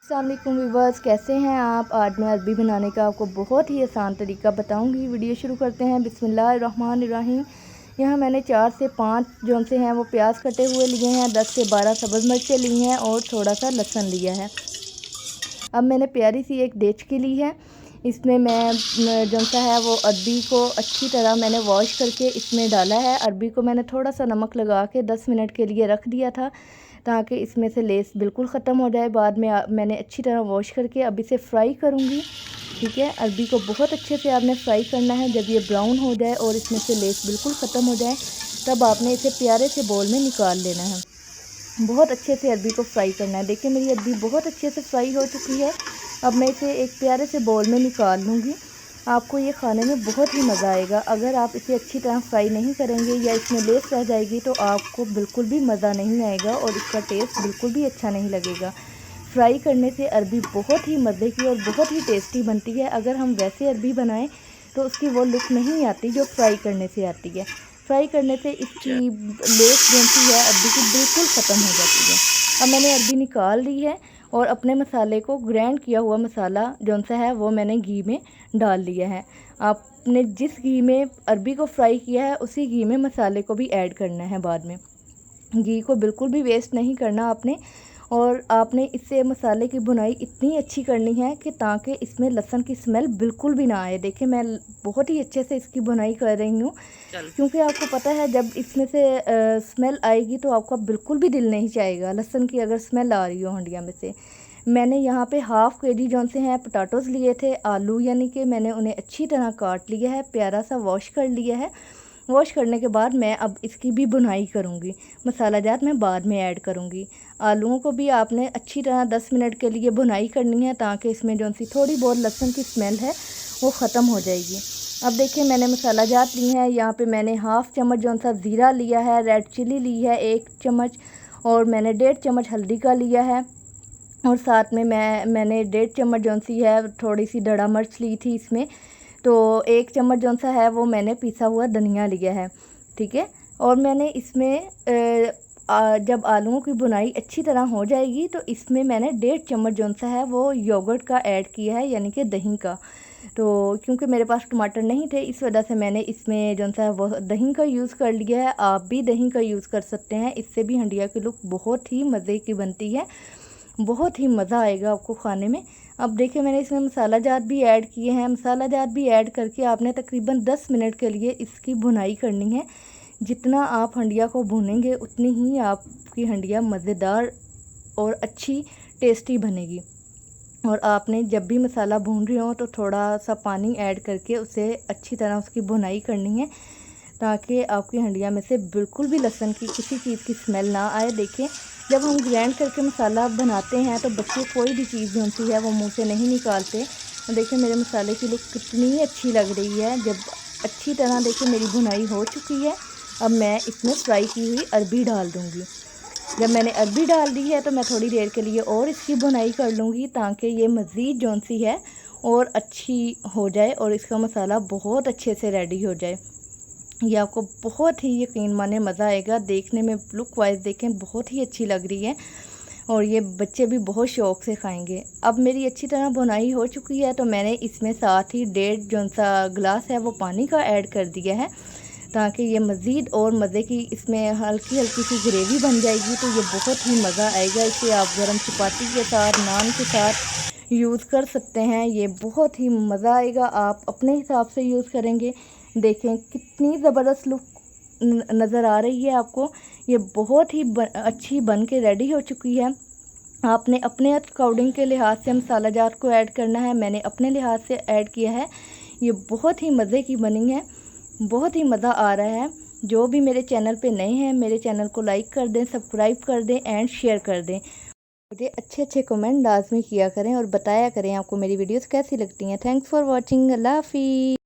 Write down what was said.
अस्सलाम वालेकुम व्यूअर्स, कैसे हैं आप। आज मैं अरबी बनाने का आपको बहुत ही आसान तरीका बताऊंगी। वीडियो शुरू करते हैं। बिस्मिल्लाहिर्रहमानिर्रहीम। यहाँ मैंने 4 से 5 जो से हैं वो प्याज कटे हुए लिए हैं, 10 से 12 सब्ज़ मिर्चें ली हैं और थोड़ा सा लहसुन लिया है। अब मैंने प्यारी सी एक देचकी ली है। इसमें मैं जो सा है वो अरबी को अच्छी तरह मैंने वॉश करके इसमें डाला है। अरबी को मैंने थोड़ा सा नमक लगा के 10 मिनट के लिए रख दिया था ताकि इसमें से लेस बिल्कुल ख़त्म हो जाए। बाद में मैंने अच्छी तरह वॉश करके अब इसे फ्राई करूँगी। ठीक है, अरबी को बहुत अच्छे से आपने फ्राई करना है। जब ये ब्राउन हो जाए और इसमें से लेस बिल्कुल ख़त्म हो जाए तब आपने इसे प्यारे से बोल में निकाल लेना है। बहुत अच्छे से अरबी को फ्राई करना है। देखिए मेरी अरबी बहुत अच्छे से फ्राई हो चुकी है। अब मैं इसे एक प्यारे से बोल में निकाल लूँगी। आपको ये खाने में बहुत ही मज़ा आएगा। अगर आप इसे अच्छी तरह फ्राई नहीं करेंगे या इसमें लेस रह जाएगी तो आपको बिल्कुल भी मज़ा नहीं आएगा और इसका टेस्ट बिल्कुल भी अच्छा नहीं लगेगा। फ्राई करने से अरबी बहुत ही मज़े की और बहुत ही टेस्टी बनती है। अगर हम वैसे अरबी बनाएं तो उसकी वो लुक नहीं आती जो फ्राई करने से आती है। फ्राई करने से इसकी लेस जो है अरबी की बिल्कुल ख़त्म हो जाती है। अब मैंने अरबी निकाल ली है और अपने मसाले को ग्राइंड किया हुआ मसाला जो सा है वो मैंने घी में डाल लिया है। आपने जिस घी में अरबी को फ्राई किया है उसी घी में मसाले को भी ऐड करना है। बाद में घी को बिल्कुल भी वेस्ट नहीं करना आपने। और आपने इससे मसाले की भुनाई इतनी अच्छी करनी है कि ताकि इसमें लहसुन की स्मेल बिल्कुल भी ना आए। देखिए मैं बहुत ही अच्छे से इसकी भुनाई कर रही हूँ क्योंकि आपको पता है जब इसमें से स्मेल आएगी तो आपका बिल्कुल भी दिल नहीं चाहेगा लहसुन की अगर स्मेल आ रही हो हंडिया में से। मैंने यहाँ पे हाफ़ केजी जो से हैं पोटैटोज़ लिए थे, आलू, यानी कि मैंने उन्हें अच्छी तरह काट लिया है, प्यारा सा वॉश कर लिया है। वॉश करने के बाद मैं अब इसकी भी भुनाई करूँगी। मसाला जात मैं बाद में ऐड करूँगी। आलूओं को भी आपने अच्छी तरह 10 मिनट के लिए भुनाई करनी है ताकि इसमें जो सी थोड़ी बहुत लहसुन की स्मेल है वो ख़त्म हो जाएगी। अब देखिए मैंने मसाला जात ली है। यहाँ पे मैंने हाफ़ चम्मच जो सा ज़ीरा लिया है, रेड चिली ली है 1 चम्मच, और मैंने 1.5 चम्मच हल्दी का लिया है, और साथ में मैंने 1.5 चम्मच जो सी है थोड़ी सी दड़ा मिर्च ली थी इसमें। तो 1 चम्मच जो सा है वो मैंने पिसा हुआ धनिया लिया है। ठीक है, और मैंने इसमें जब आलूओं की भुनाई अच्छी तरह हो जाएगी तो इसमें मैंने 1.5 चम्मच जो सा है वो योगर्ट का ऐड किया है, यानी कि दही का। तो क्योंकि मेरे पास टमाटर नहीं थे इस वजह से मैंने इसमें जो सा वो दही का यूज़ कर लिया है। आप भी दही का यूज़ कर सकते हैं, इससे भी हंडिया की लुक बहुत ही मज़े की बनती है, बहुत ही मज़ा आएगा आपको खाने में। अब देखिए मैंने इसमें मसाला जात भी ऐड किए हैं। मसाला जात भी ऐड करके आपने तकरीबन 10 मिनट के लिए इसकी भुनाई करनी है। जितना आप हंडिया को भूनेंगे उतनी ही आपकी हंडिया मज़ेदार और अच्छी टेस्टी बनेगी। और आपने जब भी मसाला भून रहे हो तो थोड़ा सा पानी ऐड करके उसे अच्छी तरह उसकी भुनाई करनी है ताकि आपकी हंडिया में से बिल्कुल भी लहसुन की किसी चीज़ की स्मेल ना आए। देखिए जब हम ग्राइंड करके मसाला बनाते हैं तो बच्चे कोई भी चीज़ जो सी है वो मुंह से नहीं निकालते। तो देखिए मेरे मसाले की लुक कितनी अच्छी लग रही है। जब अच्छी तरह देखिए मेरी भुनाई हो चुकी है, अब मैं इसमें फ्राई की हुई अरबी डाल दूँगी। जब मैंने अरबी डाल दी है तो मैं थोड़ी देर के लिए और इसकी भुनाई कर लूँगी ताकि ये मज़ीद जो सी है और अच्छी हो जाए और इसका मसाला बहुत अच्छे से रेडी हो जाए। ये आपको बहुत ही यकीन माने मज़ा आएगा। देखने में लुक वाइज देखें बहुत ही अच्छी लग रही है और ये बच्चे भी बहुत शौक़ से खाएंगे। अब मेरी अच्छी तरह भुनाई हो चुकी है तो मैंने इसमें साथ ही 1.5 जो सा गिलास है वो पानी का ऐड कर दिया है ताकि ये मज़ीद और मज़े की इसमें हल्की हल्की सी ग्रेवी बन जाएगी। तो ये बहुत ही मज़ा आएगा। इसे आप गर्म चपाती के साथ, नान के साथ यूज़ कर सकते हैं। ये बहुत ही मज़ा आएगा। आप अपने हिसाब से यूज़ करेंगे। देखें कितनी ज़बरदस्त लुक नज़र आ रही है आपको। ये बहुत ही अच्छी बन के रेडी हो चुकी है। आपने अपने अकॉर्डिंग के लिहाज से मसाला जात को ऐड करना है। मैंने अपने लिहाज से ऐड किया है। ये बहुत ही मज़े की बनी है, बहुत ही मज़ा आ रहा है। जो भी मेरे चैनल पे नए हैं मेरे चैनल को लाइक कर दें, सब्सक्राइब कर दें एंड शेयर कर दें। मुझे अच्छे अच्छे कमेंट लाजमी किया करें और बताया करें आपको मेरी वीडियोस कैसी लगती हैं। Thanks for watching. अल्लाह हाफिज़।